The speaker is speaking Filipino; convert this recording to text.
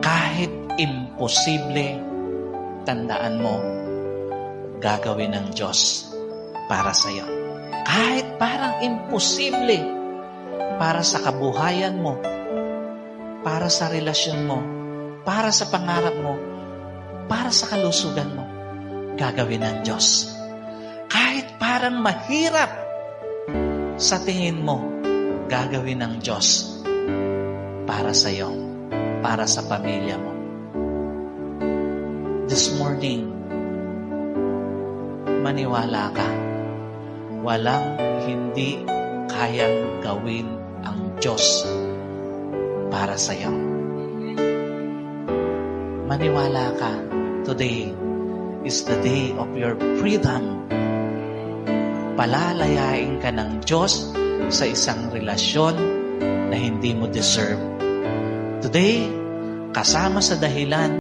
Kahit imposible, tandaan mo, gagawin ng Diyos para sa iyo. Kahit parang imposible para sa kabuhayan mo, para sa relasyon mo, para sa pangarap mo, para sa kalusugan mo, gagawin ng Diyos. Kahit parang mahirap sa tingin mo, gagawin ng Diyos para sa iyo, para sa pamilya mo. This morning, maniwala ka. Walang hindi kayang gawin ang Diyos para sa iyo. Maniwala ka. Today is the day of your freedom. Palalayain ka ng Diyos sa isang relasyon na hindi mo deserve. Today, kasama sa dahilan